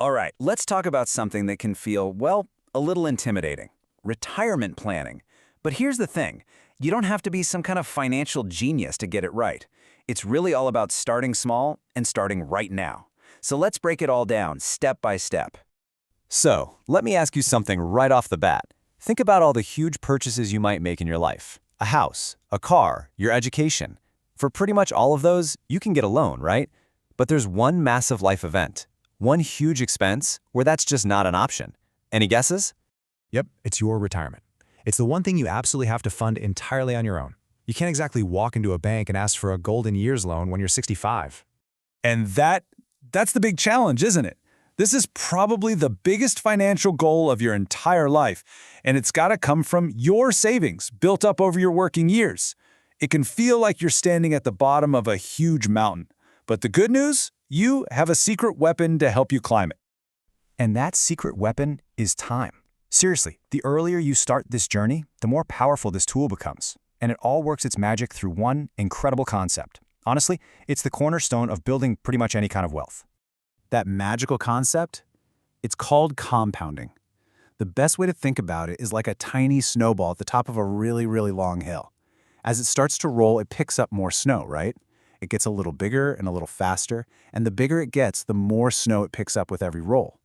All right, let's talk about something that can feel, well, a little intimidating. Retirement planning. But here's the thing. You don't have to be some kind of financial genius to get it right. It's really all about starting small and starting right now. So let's break it all down, step by step. So, let me ask you something right off the bat. Think about all the huge purchases you might make in your life. A house, a car, your education. For pretty much all of those, you can get a loan, right? But there's one massive life event, one huge expense where that's just not an option. Any guesses? Yep, it's your retirement. It's the one thing you absolutely have to fund entirely on your own. You can't exactly walk into a bank and ask for a golden years loan when you're 65. And that's the big challenge, isn't it? This is probably the biggest financial goal of your entire life, and it's got to come from your savings built up over your working years. It can feel like you're standing at the bottom of a huge mountain. But the good news? You have a secret weapon to help you climb it. And that secret weapon is time. Seriously, the earlier you start this journey, the more powerful this tool becomes. And it all works its magic through one incredible concept. Honestly, it's the cornerstone of building pretty much any kind of wealth. That magical concept? It's called compounding. The best way to think about it is like a tiny snowball at the top of a really, really long hill. As it starts to roll, it picks up more snow, right? It gets a little bigger and a little faster, and the bigger it gets, the more snow it picks up with every roll.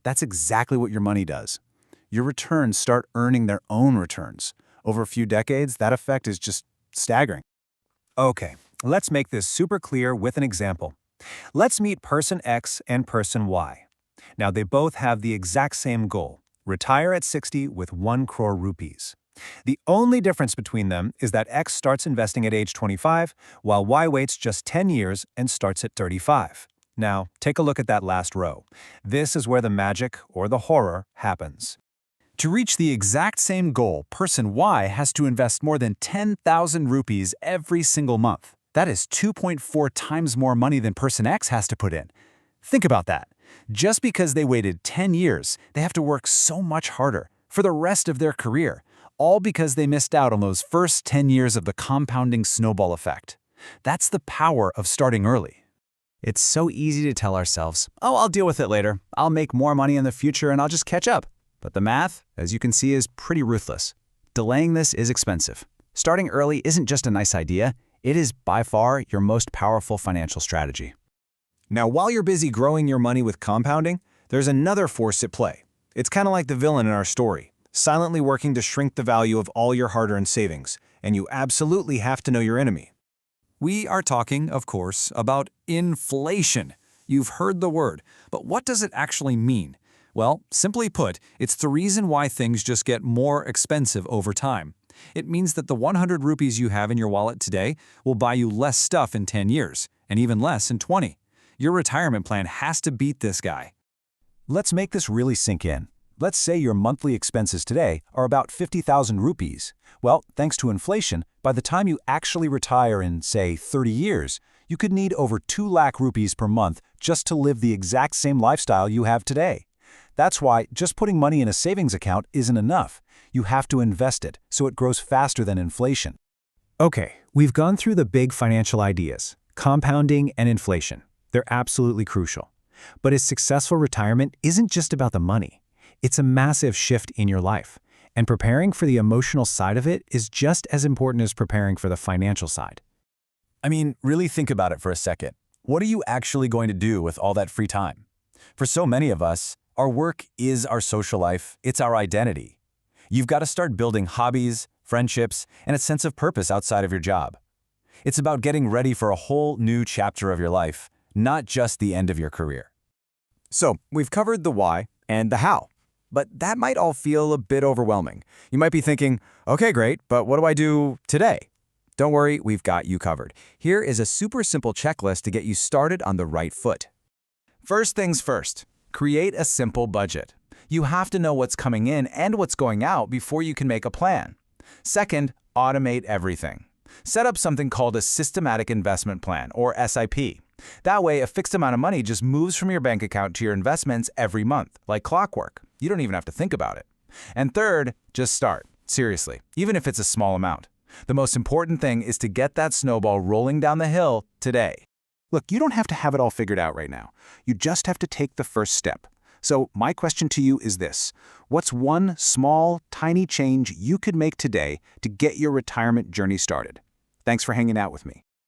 That's exactly what your money does. Your returns start earning their own returns. Over a few decades, that effect is just staggering. Okay, let's make this super clear with an example. Let's meet person X and person Y. Now, they both have the exact same goal: retire at 60 with 1 crore rupees. The only difference between them is that X starts investing at age 25, while Y waits just 10 years and starts at 35. Now, take a look at that last row. This is where the magic, or the horror, happens. To reach the exact same goal, person Y has to invest more than 10,000 rupees every single month. That is 2.4 times more money than person X has to put in. Think about that. Just because they waited 10 years, they have to work so much harder for the rest of their career, all because they missed out on those first 10 years of the compounding snowball effect. That's the power of starting early. It's so easy to tell ourselves, oh, I'll deal with it later. I'll make more money in the future and I'll just catch up. But the math, as you can see, is pretty ruthless. Delaying this is expensive. Starting early isn't just a nice idea. It is by far your most powerful financial strategy. Now, while you're busy growing your money with compounding, there's another force at play. It's kind of like the villain in our story, silently working to shrink the value of all your hard-earned savings, and you absolutely have to know your enemy. We are talking, of course, about inflation. You've heard the word, but what does it actually mean? Well, simply put, it's the reason why things just get more expensive over time. It means that the 100 rupees you have in your wallet today will buy you less stuff in 10 years, and even less in 20. Your retirement plan has to beat this guy. Let's make this really sink in. Let's say your monthly expenses today are about 50,000 rupees. Well, thanks to inflation, by the time you actually retire in, say, 30 years, you could need over 2 lakh rupees per month just to live the exact same lifestyle you have today. That's why just putting money in a savings account isn't enough. You have to invest it so it grows faster than inflation. Okay, we've gone through the big financial ideas, compounding and inflation. They're absolutely crucial. But a successful retirement isn't just about the money. It's a massive shift in your life. And preparing for the emotional side of it is just as important as preparing for the financial side. I mean, really think about it for a second. What are you actually going to do with all that free time? For so many of us, our work is our social life, it's our identity. You've got to start building hobbies, friendships, and a sense of purpose outside of your job. It's about getting ready for a whole new chapter of your life, not just the end of your career. So, we've covered the why and the how, but that might all feel a bit overwhelming. You might be thinking, okay, great, but what do I do today? Don't worry, we've got you covered. Here is a super simple checklist to get you started on the right foot. First things first, create a simple budget. You have to know what's coming in and what's going out before you can make a plan. Second, automate everything. Set up something called a systematic investment plan, or SIP. That way, a fixed amount of money just moves from your bank account to your investments every month, like clockwork. You don't even have to think about it. And third, just start. Seriously, even if it's a small amount. The most important thing is to get that snowball rolling down the hill today. Look, you don't have to have it all figured out right now. You just have to take the first step. So my question to you is this. What's one small, tiny change you could make today to get your retirement journey started? Thanks for hanging out with me.